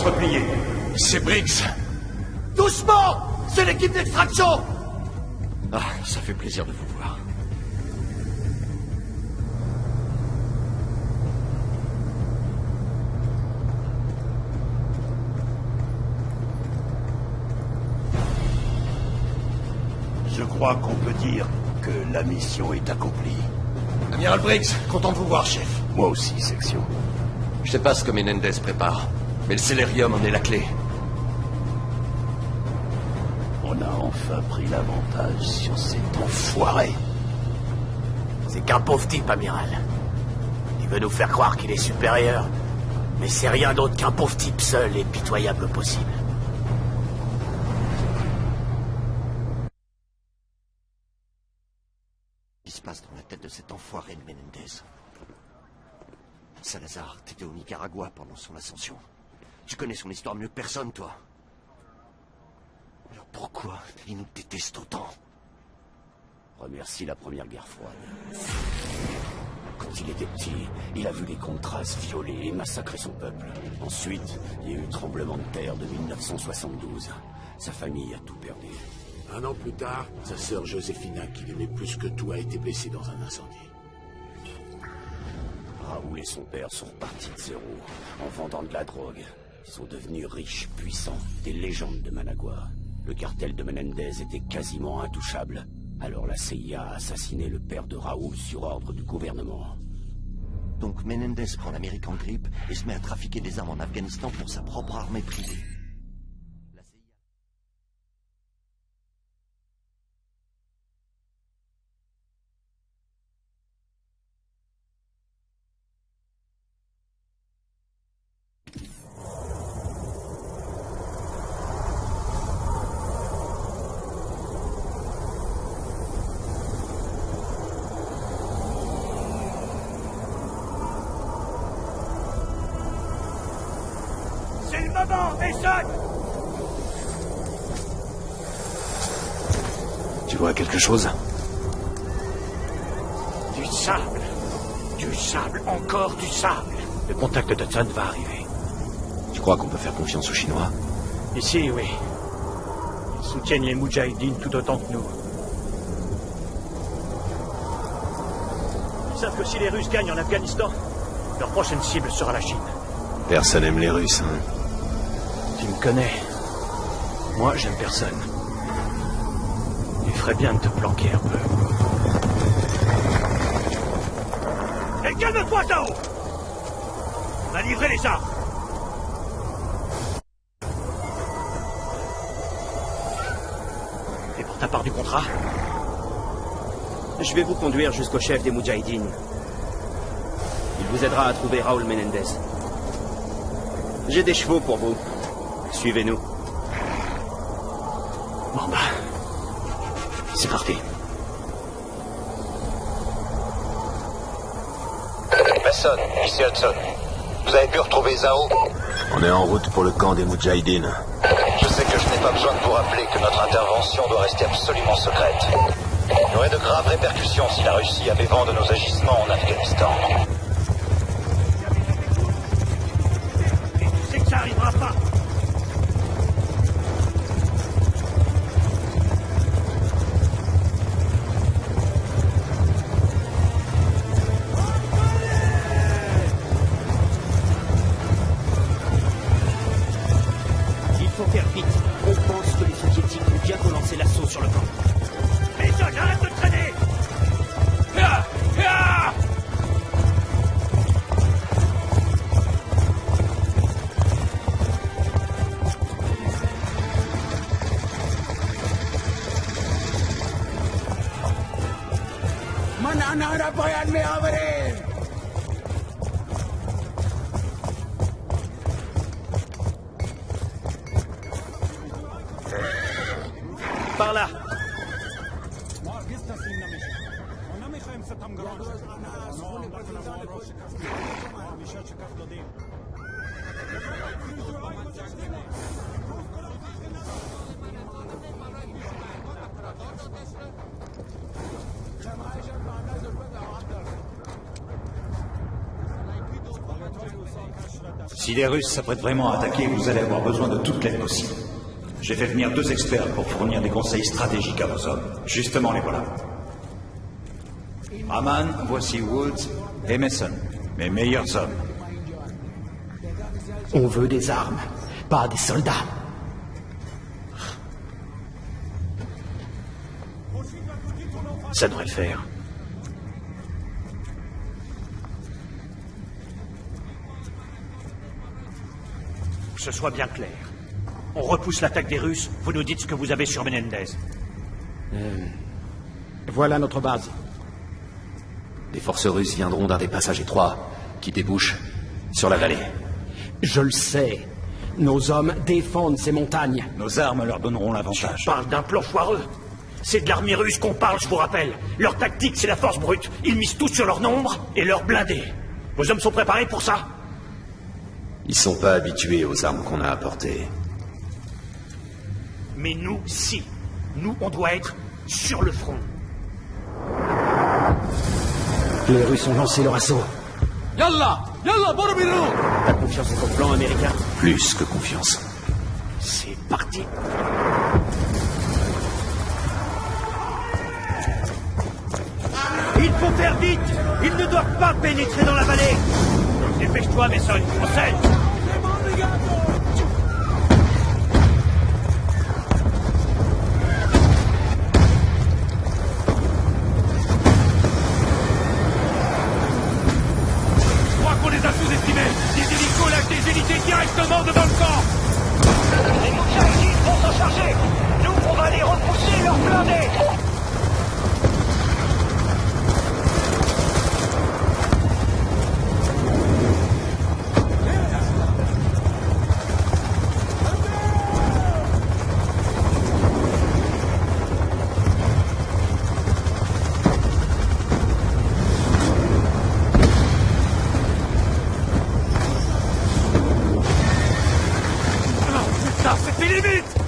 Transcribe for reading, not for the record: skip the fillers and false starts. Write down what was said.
se replier. C'est Briggs. Doucement! C'est l'équipe d'extraction! Ah, ça fait plaisir de vous voir. Je crois qu'on peut dire que la mission est accomplie. Amiral Briggs, content de vous voir, chef. Moi aussi, section. Je sais pas ce que Menendez prépare, mais le Célérium en est la clé. On a enfin pris l'avantage sur cet enfoiré. C'est qu'un pauvre type, amiral. Il veut nous faire croire qu'il est supérieur. Mais c'est rien d'autre qu'un pauvre type seul et pitoyable possible. Qu'est-ce qui se passe dans la tête de cet enfoiré de Menendez? Salazar, t'étais au Nicaragua pendant son ascension. Tu connais son histoire mieux que personne, toi. Alors pourquoi il nous déteste autant? Remercie la Première Guerre froide. Quand il était petit, il a vu les Contras violer et massacrer son peuple. Ensuite, il y a eu le tremblement de terre de 1972. Sa famille a tout perdu. Un an plus tard, sa sœur Joséphina, qu'il aimait plus que tout, a été blessée dans un incendie. Raoul et son père sont repartis de zéro, en vendant de la drogue. Ils sont devenus riches, puissants, des légendes de Managua. Le cartel de Menendez était quasiment intouchable. Alors la CIA a assassiné le père de Raoul sur ordre du gouvernement. Donc Menendez prend l'Amérique en grippe et se met à trafiquer des armes en Afghanistan pour sa propre armée privée. La CIA... C'est le moment, Mason! Tu vois quelque chose? Du sable. Du sable, encore du sable. Le contact de Hudson va arriver. Tu crois qu'on peut faire confiance aux Chinois? Ici, oui. Ils soutiennent les Moudjahidines tout autant que nous. Ils savent que si les Russes gagnent en Afghanistan, leur prochaine cible sera la Chine. Personne aime les Russes, hein? Tu me connais. Moi, j'aime personne. Il ferait bien de te planquer un peu. Et calme-toi, Tao! On a livré les armes. Et pour ta part du contrat? Je vais vous conduire jusqu'au chef des Moudjahidines. Il vous aidera à trouver Raoul Menendez. J'ai des chevaux pour vous. Suivez-nous. Bon bah... c'est parti. Mason, ici Hudson. Vous avez pu retrouver Zhao? On est en route pour le camp des Moudjahidines. Je sais que je n'ai pas besoin de vous rappeler que notre intervention doit rester absolument secrète. Il y aurait de graves répercussions si la Russie avait vent de nos agissements en Afghanistan. Et tu sais que ça arrivera pas. Il faut faire vite. On pense que les soviétiques vont bientôt lancer l'assaut sur le camp. Mason, arrête de traîner! Par là. Si les Russes s'apprêtent vraiment à attaquer, vous allez avoir besoin de toute l'aide possible. J'ai fait venir 2 experts pour fournir des conseils stratégiques à vos hommes. Justement, les voilà. Raman, voici Woods et Mason, mes meilleurs hommes. On veut des armes, pas des soldats. Ça devrait le faire. Que ce soit bien clair. On repousse l'attaque des Russes, vous nous dites ce que vous avez sur Menendez. Voilà notre base. Des forces russes viendront d'un des passages étroits qui débouchent sur la vallée. Je le sais. Nos hommes défendent ces montagnes. Nos armes leur donneront l'avantage. Je parle d'un plan foireux. C'est de l'armée russe qu'on parle, je vous rappelle. Leur tactique, c'est la force brute. Ils misent tout sur leur nombre et leur blindés. Vos hommes sont préparés pour ça? Ils sont pas habitués aux armes qu'on a apportées. Mais nous, si. Nous, on doit être sur le front. Les Russes ont lancé leur assaut. Yalla! Yalla, Borobiru! T'as confiance en ton plan américain? Plus que confiance. C'est parti. Il faut faire vite! Ils ne doivent pas pénétrer dans la vallée! Dépêche-toi, Mason, procède! Je crois qu'on les a sous-estimés! Des hélicos lâchent des unités directement devant le camp! Les Moudjahidines vont s'en charger. Nous, on va les repousser leurs blindés. Ça, c'était limite!